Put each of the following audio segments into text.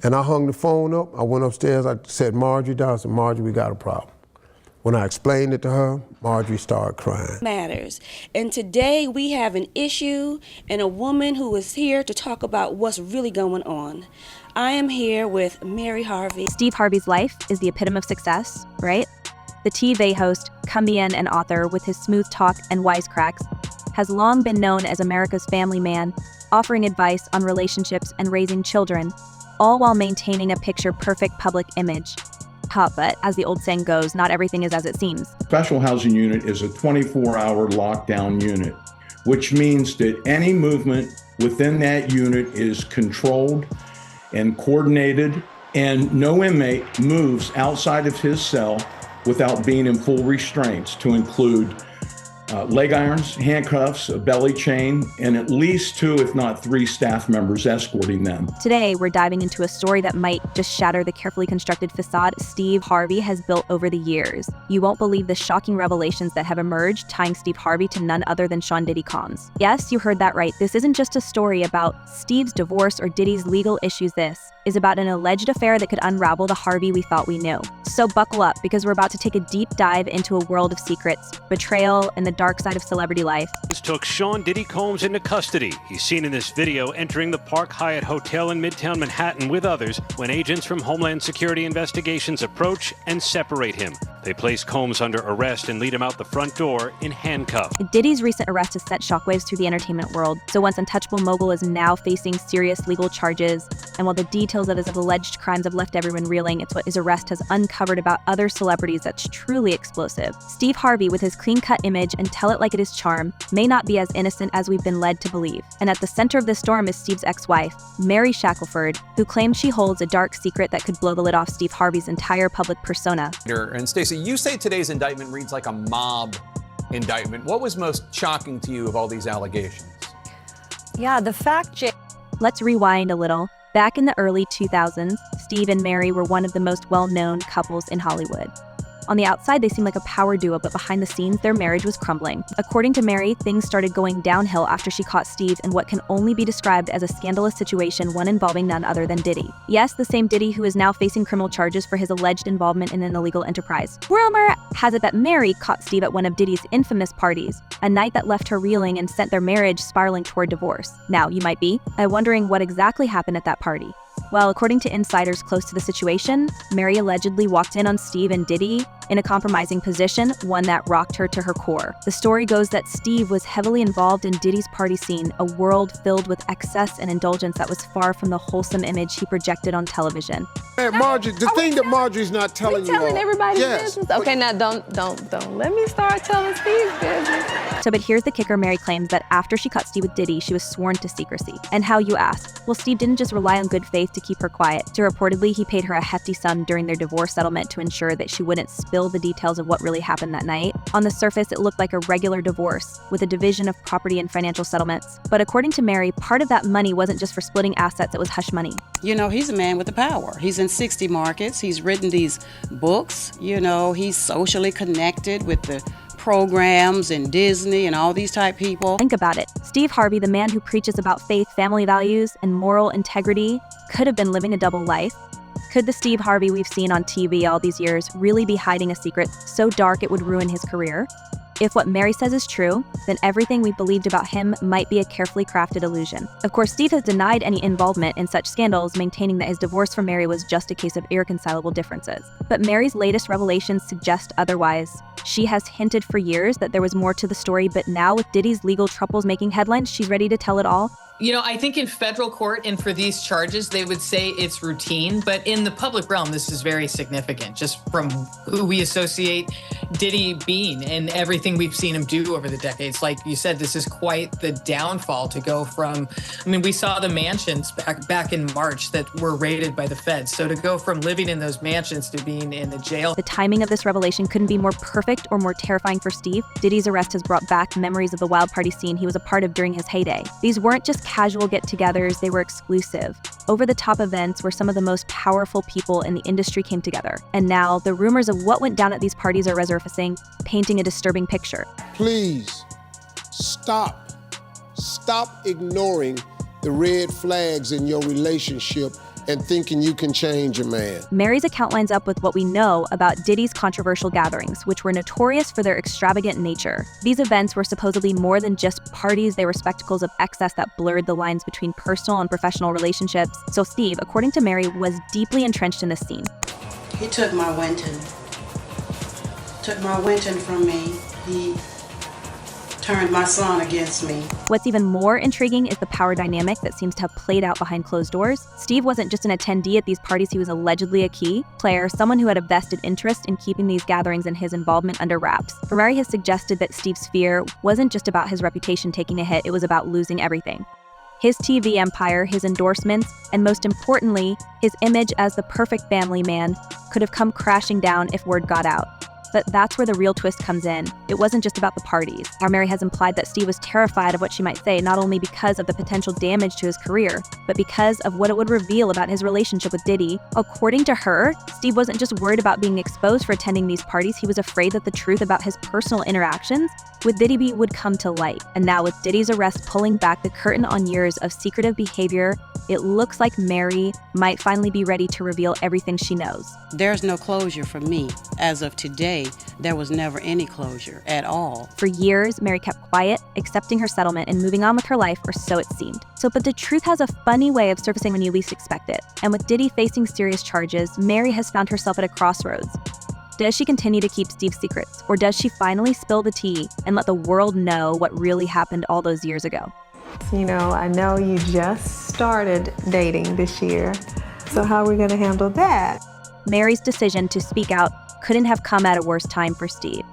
And I hung the phone up. I went upstairs. I said, Marjorie down. I said, Marjorie, we got a problem. When I explained it to her, Marjorie started crying. Matters. And today we have an issue and a woman who is here to talk about what's really going on. I am here with Mary Harvey. Steve Harvey's life is the epitome of success, right? The TV host, comedian, and author with his smooth talk and wisecracks has long been known as America's family man, offering advice on relationships and raising children, all while maintaining a picture-perfect public image. But as the old saying goes, not everything is as it seems. Special housing unit is a 24-hour lockdown unit, which means that any movement within that unit is controlled and coordinated, and no inmate moves outside of his cell without being in full restraints, to include leg irons, handcuffs, a belly chain, and at least 2, if not 3 staff members escorting them. Today, we're diving into a story that might just shatter the carefully constructed facade Steve Harvey has built over the years. You won't believe the shocking revelations that have emerged tying Steve Harvey to none other than Sean Diddy Combs. Yes, you heard that right. This isn't just a story about Steve's divorce or Diddy's legal issues. This is about an alleged affair that could unravel the Harvey we thought we knew. So buckle up, because we're about to take a deep dive into a world of secrets, betrayal, and the dark side of celebrity life. This took Sean Diddy Combs into custody. He's seen in this video entering the Park Hyatt Hotel in Midtown Manhattan with others when agents from Homeland Security Investigations approach and separate him. They place Combs under arrest and lead him out the front door in handcuffs. Diddy's recent arrest has sent shockwaves through the entertainment world. So once untouchable mogul is now facing serious legal charges, and while the details of his alleged crimes have left everyone reeling, it's what his arrest has uncovered about other celebrities that's truly explosive. Steve Harvey, with his clean-cut image and tell-it-like-it-is charm, may not be as innocent as we've been led to believe. And at the center of the storm is Steve's ex-wife, Mary Shackelford, who claims she holds a dark secret that could blow the lid off Steve Harvey's entire public persona. And Stacey, you say today's indictment reads like a mob indictment. What was most shocking to you of all these allegations? Yeah, the fact... Let's rewind a little. Back in the early 2000s, Steve and Mary were one of the most well-known couples in Hollywood. On the outside, they seemed like a power duo, but behind the scenes, their marriage was crumbling. According to Mary, things started going downhill after she caught Steve in what can only be described as a scandalous situation, one involving none other than Diddy. Yes, the same Diddy who is now facing criminal charges for his alleged involvement in an illegal enterprise. Rumor has it that Mary caught Steve at one of Diddy's infamous parties, a night that left her reeling and sent their marriage spiraling toward divorce. Now, you might be wondering what exactly happened at that party. Well, according to insiders close to the situation, Mary allegedly walked in on Steve and Diddy in a compromising position, one that rocked her to her core. The story goes that Steve was heavily involved in Diddy's party scene, a world filled with excess and indulgence that was far from the wholesome image he projected on television. Hey, Marjorie, the thing that Marjorie's not telling you all. telling everybody's Yes. business? Okay, now don't let me start telling Steve's business. But here's the kicker. Mary claims that after she caught Steve with Diddy, she was sworn to secrecy. And how, you ask? Well, Steve didn't just rely on good faith to keep her quiet. So reportedly, he paid her a hefty sum during their divorce settlement to ensure that she wouldn't spill the details of what really happened that night. On the surface, it looked like a regular divorce, with a division of property and financial settlements. But according to Mary, part of that money wasn't just for splitting assets, it was hush money. You know, he's a man with the power. He's in 60 markets. He's written these books. You know, he's socially connected with the programs and Disney and all these type people. Think about it. Steve Harvey, the man who preaches about faith, family values, and moral integrity, could have been living a double life. Could the Steve Harvey we've seen on TV all these years really be hiding a secret so dark it would ruin his career? If what Mary says is true, then everything we believed about him might be a carefully crafted illusion. Of course, Steve has denied any involvement in such scandals, maintaining that his divorce from Mary was just a case of irreconcilable differences. But Mary's latest revelations suggest otherwise. She has hinted for years that there was more to the story, but now with Diddy's legal troubles making headlines, she's ready to tell it all. You know, I think in federal court and for these charges, they would say it's routine, but in the public realm, this is very significant, just from who we associate Diddy being and everything we've seen him do over the decades. Like you said, this is quite the downfall to go from, I mean, we saw the mansions back in March that were raided by the feds. So to go from living in those mansions to being in the jail. The timing of this revelation couldn't be more perfect or more terrifying for Steve. Diddy's arrest has brought back memories of the wild party scene he was a part of during his heyday. These weren't just casual get-togethers, they were exclusive, over-the-top events where some of the most powerful people in the industry came together. And now, the rumors of what went down at these parties are resurfacing, painting a disturbing picture. Please, stop ignoring the red flags in your relationship and thinking you can change a man. Mary's account lines up with what we know about Diddy's controversial gatherings, which were notorious for their extravagant nature. These events were supposedly more than just parties, they were spectacles of excess that blurred the lines between personal and professional relationships. So Steve, according to Mary, was deeply entrenched in this scene. He took my Winton. Took my Winton from me. He turned my son against me. What's even more intriguing is the power dynamic that seems to have played out behind closed doors. Steve wasn't just an attendee at these parties, he was allegedly a key player, someone who had a vested interest in keeping these gatherings and his involvement under wraps. Mary has suggested that Steve's fear wasn't just about his reputation taking a hit, it was about losing everything. His TV empire, his endorsements, and most importantly, his image as the perfect family man could have come crashing down if word got out. But that's where the real twist comes in. It wasn't just about the parties. Our Mary has implied that Steve was terrified of what she might say, not only because of the potential damage to his career, but because of what it would reveal about his relationship with Diddy. According to her, Steve wasn't just worried about being exposed for attending these parties, he was afraid that the truth about his personal interactions with Diddy B would come to light. And now with Diddy's arrest pulling back the curtain on years of secretive behavior, it looks like Mary might finally be ready to reveal everything she knows. There's no closure for me. As of today, there was never any closure at all. For years, Mary kept quiet, accepting her settlement and moving on with her life, or so it seemed. But the truth has a funny way of surfacing when you least expect it. And with Diddy facing serious charges, Mary has found herself at a crossroads. Does she continue to keep Steve's secrets, or does she finally spill the tea and let the world know what really happened all those years ago? You know, I know you just started dating this year, so how are we going to handle that? Mary's decision to speak out couldn't have come at a worse time for Steve.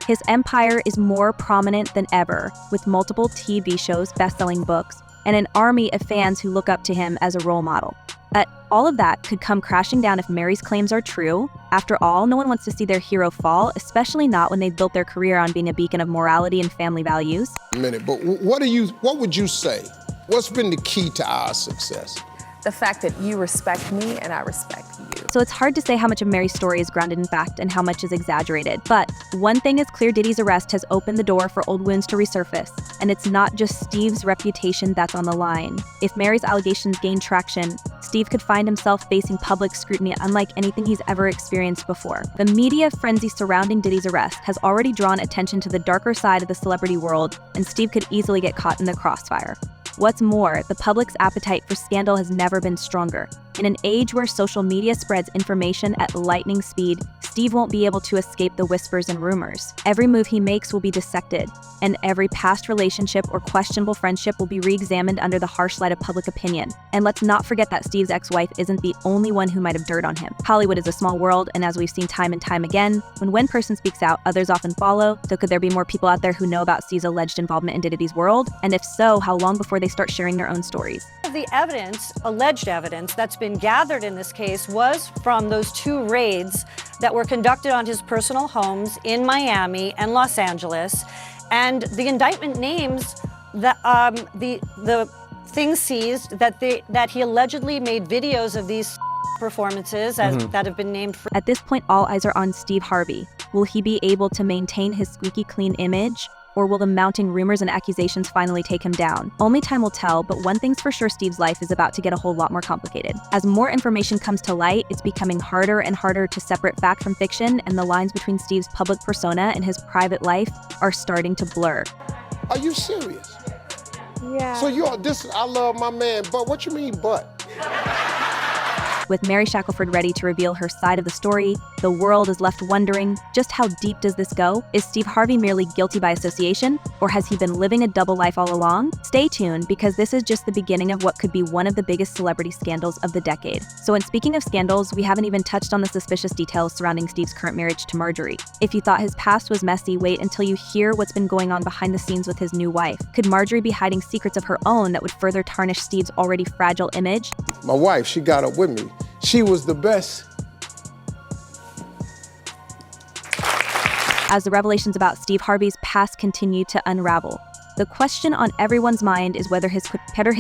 His empire is more prominent than ever, with multiple TV shows, best-selling books, and an army of fans who look up to him as a role model. But all of that could come crashing down if Mary's claims are true. After all, no one wants to see their hero fall, especially not when they've built their career on being a beacon of morality and family values. But what would you say? What's been the key to our success? The fact that you respect me and I respect you. So it's hard to say how much of Mary's story is grounded in fact and how much is exaggerated. But one thing is clear, Diddy's arrest has opened the door for old wounds to resurface. And it's not just Steve's reputation that's on the line. If Mary's allegations gain traction, Steve could find himself facing public scrutiny unlike anything he's ever experienced before. The media frenzy surrounding Diddy's arrest has already drawn attention to the darker side of the celebrity world, and Steve could easily get caught in the crossfire. What's more, the public's appetite for scandal has never been stronger. In an age where social media spreads information at lightning speed, Steve won't be able to escape the whispers and rumors. Every move he makes will be dissected, and every past relationship or questionable friendship will be re-examined under the harsh light of public opinion. And let's not forget that Steve's ex-wife isn't the only one who might have dirt on him. Hollywood is a small world, and as we've seen time and time again, when one person speaks out, others often follow. So could there be more people out there who know about Steve's alleged involvement in Diddy's world? And if so, how long before they start sharing their own stories? The evidence, alleged evidence, that's been gathered in this case was from those two raids that were conducted on his personal homes in Miami and Los Angeles. And the indictment names the things seized that he allegedly made videos of these performances that have been named for. At this point, all eyes are on Steve Harvey. Will he be able to maintain his squeaky clean image? Or will the mounting rumors and accusations finally take him down? Only time will tell, but one thing's for sure, Steve's life is about to get a whole lot more complicated. As more information comes to light, it's becoming harder and harder to separate fact from fiction, and the lines between Steve's public persona and his private life are starting to blur. Are you serious? Yeah. So I love my man, but what you mean, but? With Mary Shackelford ready to reveal her side of the story, the world is left wondering, just how deep does this go? Is Steve Harvey merely guilty by association, or has he been living a double life all along? Stay tuned, because this is just the beginning of what could be one of the biggest celebrity scandals of the decade. So in speaking of scandals, we haven't even touched on the suspicious details surrounding Steve's current marriage to Marjorie. If you thought his past was messy, wait until you hear what's been going on behind the scenes with his new wife. Could Marjorie be hiding secrets of her own that would further tarnish Steve's already fragile image? My wife, she got up with me. She was the best. As the revelations about Steve Harvey's past continue to unravel, the question on everyone's mind is whether his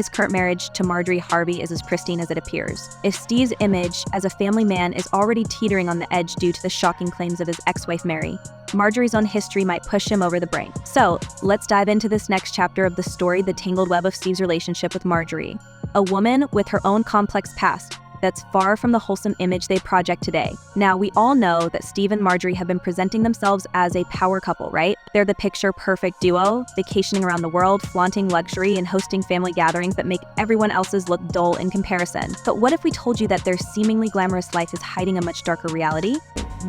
current marriage to Marjorie Harvey is as pristine as it appears. If Steve's image as a family man is already teetering on the edge due to the shocking claims of his ex-wife Mary, Marjorie's own history might push him over the brink. So, let's dive into this next chapter of the story, the tangled web of Steve's relationship with Marjorie. A woman with her own complex past that's far from the wholesome image they project today. Now, we all know that Steve and Marjorie have been presenting themselves as a power couple, right? They're the picture-perfect duo, vacationing around the world, flaunting luxury, and hosting family gatherings that make everyone else's look dull in comparison. But what if we told you that their seemingly glamorous life is hiding a much darker reality?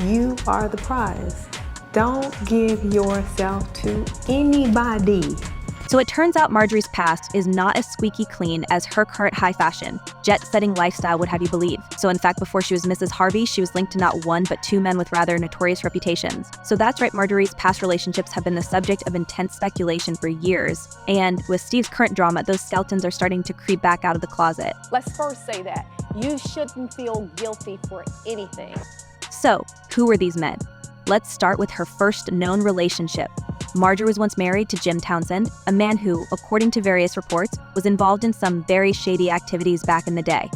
You are the prize. Don't give yourself to anybody. So it turns out Marjorie's past is not as squeaky clean as her current high fashion, jet-setting lifestyle would have you believe. So in fact, before she was Mrs. Harvey, she was linked to not one but two men with rather notorious reputations. So that's right, Marjorie's past relationships have been the subject of intense speculation for years. And with Steve's current drama, those skeletons are starting to creep back out of the closet. Let's first say that you shouldn't feel guilty for anything. So, who were these men? Let's start with her first known relationship. Marjorie was once married to Jim Townsend, a man who, according to various reports, was involved in some very shady activities back in the day.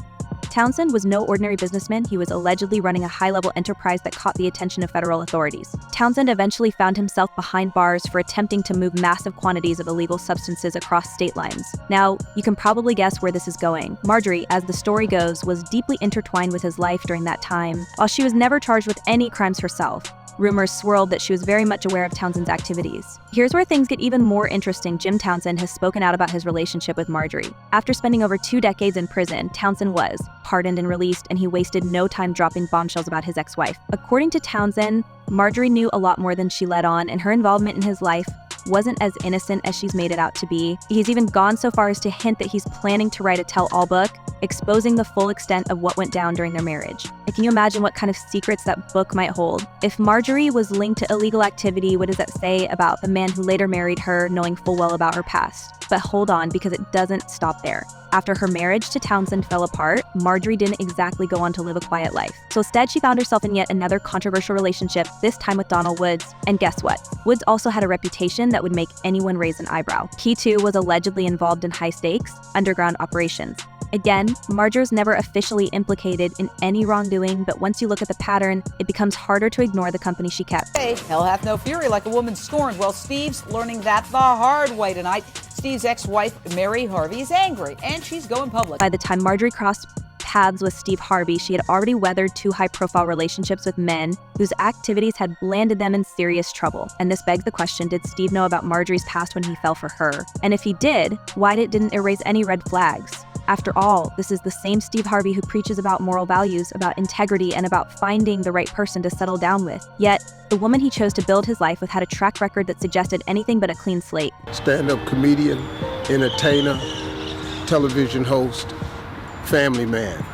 Townsend was no ordinary businessman. He was allegedly running a high-level enterprise that caught the attention of federal authorities. Townsend eventually found himself behind bars for attempting to move massive quantities of illegal substances across state lines. Now, you can probably guess where this is going. Marjorie, as the story goes, was deeply intertwined with his life during that time, while she was never charged with any crimes herself. Rumors swirled that she was very much aware of Townsend's activities. Here's where things get even more interesting. Jim Townsend has spoken out about his relationship with Marjorie. After spending over 2 decades in prison, Townsend was pardoned and released, and he wasted no time dropping bombshells about his ex-wife. According to Townsend, Marjorie knew a lot more than she let on, and her involvement in his life wasn't as innocent as she's made it out to be. He's even gone so far as to hint that he's planning to write a tell-all book, exposing the full extent of what went down during their marriage. And can you imagine what kind of secrets that book might hold? If Marjorie was linked to illegal activity, what does that say about the man who later married her, knowing full well about her past? But hold on, because it doesn't stop there. After her marriage to Townsend fell apart, Marjorie didn't exactly go on to live a quiet life. So instead, she found herself in yet another controversial relationship, this time with Donald Woods. And guess what? Woods also had a reputation that would make anyone raise an eyebrow. He too was allegedly involved in high-stakes, underground operations. Again, Marjorie's never officially implicated in any wrongdoing, but once you look at the pattern, it becomes harder to ignore the company she kept. Hey, hell hath no fury like a woman scorned. Well, Steve's learning that the hard way tonight. Steve's ex-wife, Mary Harvey, is angry, and she's going public. By the time Marjorie crossed paths with Steve Harvey, she had already weathered 2 high-profile relationships with men whose activities had landed them in serious trouble. And this begs the question, did Steve know about Marjorie's past when he fell for her? And if he did, why didn't it raise any red flags? After all, this is the same Steve Harvey who preaches about moral values, about integrity, and about finding the right person to settle down with. Yet, the woman he chose to build his life with had a track record that suggested anything but a clean slate. Stand-up comedian, entertainer, television host, family man.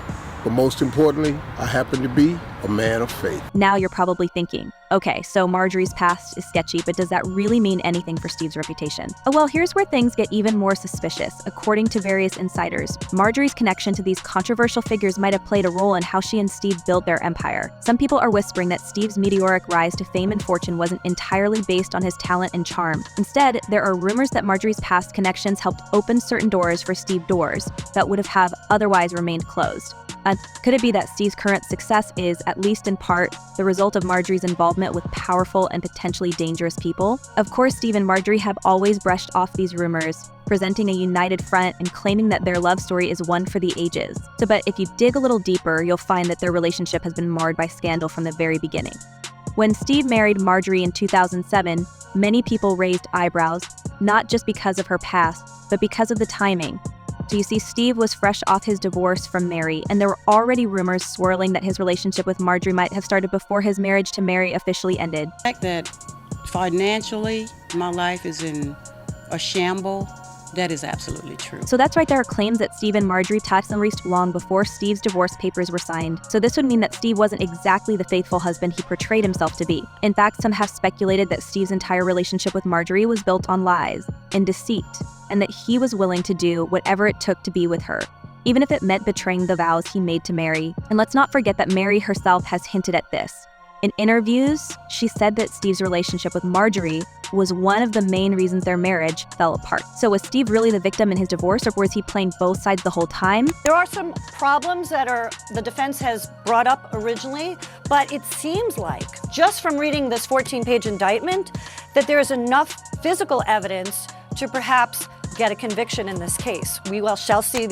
But most importantly, I happen to be a man of faith. Now you're probably thinking, okay, so Marjorie's past is sketchy, but does that really mean anything for Steve's reputation? Oh well, here's where things get even more suspicious. According to various insiders, Marjorie's connection to these controversial figures might have played a role in how she and Steve built their empire. Some people are whispering that Steve's meteoric rise to fame and fortune wasn't entirely based on his talent and charm. Instead, there are rumors that Marjorie's past connections helped open certain doors for Steve, doors that would have otherwise remained closed. Could it be that Steve's current success is, at least in part, the result of Marjorie's involvement with powerful and potentially dangerous people? Of course, Steve and Marjorie have always brushed off these rumors, presenting a united front and claiming that their love story is one for the ages. But if you dig a little deeper, you'll find that their relationship has been marred by scandal from the very beginning. When Steve married Marjorie in 2007, many people raised eyebrows, not just because of her past, but because of the timing. So you see, Steve was fresh off his divorce from Mary, and there were already rumors swirling that his relationship with Marjorie might have started before his marriage to Mary officially ended. The fact that financially my life is in a shamble, that is absolutely true. So that's right, there are claims that Steve and Marjorie touched and reached long before Steve's divorce papers were signed. So this would mean that Steve wasn't exactly the faithful husband he portrayed himself to be. In fact, some have speculated that Steve's entire relationship with Marjorie was built on lies and deceit, and that he was willing to do whatever it took to be with her, even if it meant betraying the vows he made to Mary. And let's not forget that Mary herself has hinted at this. In interviews, she said that Steve's relationship with Marjorie was one of the main reasons their marriage fell apart. So was Steve really the victim in his divorce, or was he playing both sides the whole time? There are some problems that the defense has brought up originally, but it seems like, just from reading this 14-page indictment, that there is enough physical evidence to perhaps get a conviction in this case. We shall see.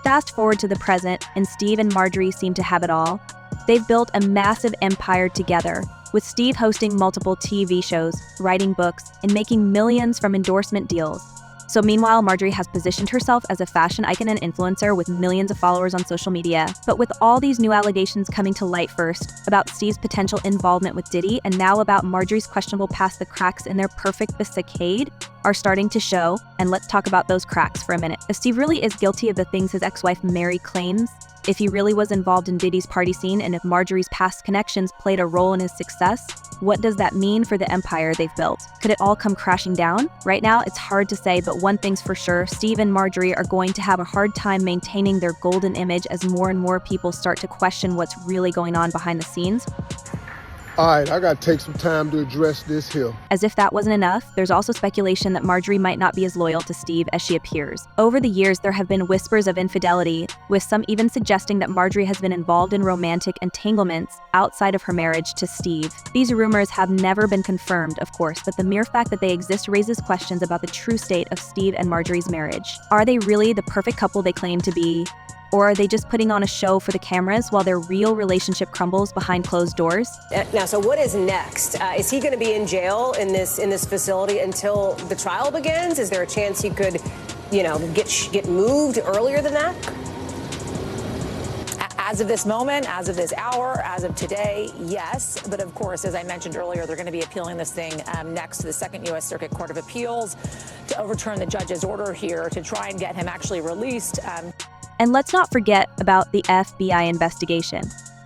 Fast forward to the present, and Steve and Marjorie seem to have it all. They've built a massive empire together, with Steve hosting multiple TV shows, writing books, and making millions from endorsement deals. So meanwhile, Marjorie has positioned herself as a fashion icon and influencer with millions of followers on social media. But with all these new allegations coming to light, first about Steve's potential involvement with Diddy, and now about Marjorie's questionable past, the cracks in their perfect facade are starting to show. And let's talk about those cracks for a minute. If Steve really is guilty of the things his ex-wife Mary claims, if he really was involved in Diddy's party scene, and if Marjorie's past connections played a role in his success, what does that mean for the empire they've built? Could it all come crashing down? Right now, it's hard to say, but one thing's for sure, Steve and Marjorie are going to have a hard time maintaining their golden image as more and more people start to question what's really going on behind the scenes. All right, I gotta take some time to address this here. As if that wasn't enough, there's also speculation that Marjorie might not be as loyal to Steve as she appears. Over the years, there have been whispers of infidelity, with some even suggesting that Marjorie has been involved in romantic entanglements outside of her marriage to Steve. These rumors have never been confirmed, of course, but the mere fact that they exist raises questions about the true state of Steve and Marjorie's marriage. Are they really the perfect couple they claim to be? Or are they just putting on a show for the cameras while their real relationship crumbles behind closed doors? Now, so what is next? Is he going to be in jail in this facility until the trial begins? Is there a chance he could, get moved earlier than that? As of this moment, as of this hour, as of today, yes. But of course, as I mentioned earlier, they're going to be appealing this thing next to the Second U.S. Circuit Court of Appeals to overturn the judge's order here to try and get him actually released. And let's not forget about the FBI investigation.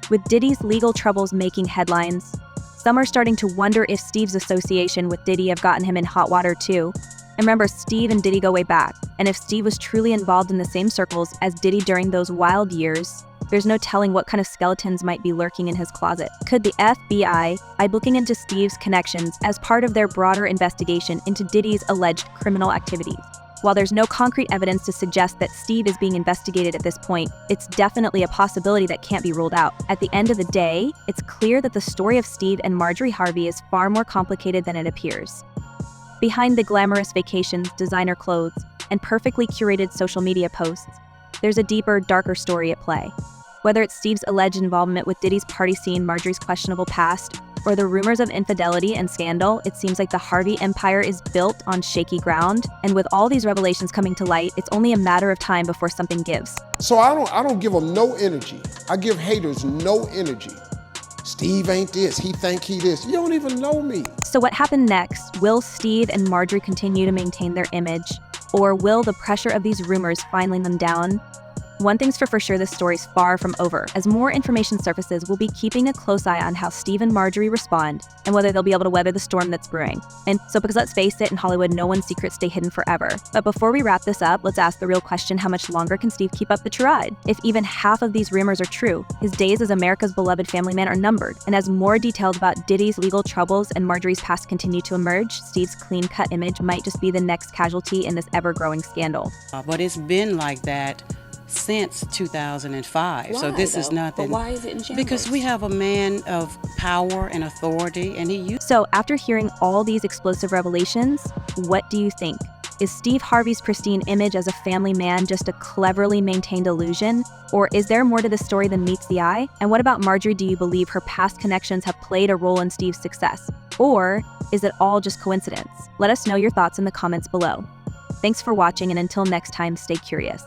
With Diddy's legal troubles making headlines, some are starting to wonder if Steve's association with Diddy have gotten him in hot water too. And remember, Steve and Diddy go way back. And if Steve was truly involved in the same circles as Diddy during those wild years, there's no telling what kind of skeletons might be lurking in his closet. Could the FBI be looking into Steve's connections as part of their broader investigation into Diddy's alleged criminal activities? While there's no concrete evidence to suggest that Steve is being investigated at this point, it's definitely a possibility that can't be ruled out. At the end of the day, it's clear that the story of Steve and Marjorie Harvey is far more complicated than it appears. Behind the glamorous vacations, designer clothes, and perfectly curated social media posts, there's a deeper, darker story at play. Whether it's Steve's alleged involvement with Diddy's party scene, Marjorie's questionable past, or the rumors of infidelity and scandal, it seems like the Harvey empire is built on shaky ground. And with all these revelations coming to light, it's only a matter of time before something gives. So I don't give them no energy. I give haters no energy. Steve ain't this, he think he this. You don't even know me. So what happened next? Will Steve and Marjorie continue to maintain their image? Or will the pressure of these rumors finally them down? One thing's for sure, this story's far from over. As more information surfaces, we'll be keeping a close eye on how Steve and Marjorie respond and whether they'll be able to weather the storm that's brewing. And so, because let's face it, in Hollywood, no one's secrets stay hidden forever. But before we wrap this up, let's ask the real question: how much longer can Steve keep up the charade? If even half of these rumors are true, his days as America's beloved family man are numbered. And as more details about Diddy's legal troubles and Marjorie's past continue to emerge, Steve's clean-cut image might just be the next casualty in this ever-growing scandal. But it's been like that since 2005. Why, so this is though? nothing. But why is it in shambles? Because we have a man of power and authority, and he used. So after hearing all these explosive revelations, what do you think? Is Steve Harvey's pristine image as a family man just a cleverly maintained illusion? Or is there more to the story than meets the eye? And what about Marjorie? Do you believe her past connections have played a role in Steve's success? Or is it all just coincidence? Let us know your thoughts in the comments below. Thanks for watching, and until next time, stay curious.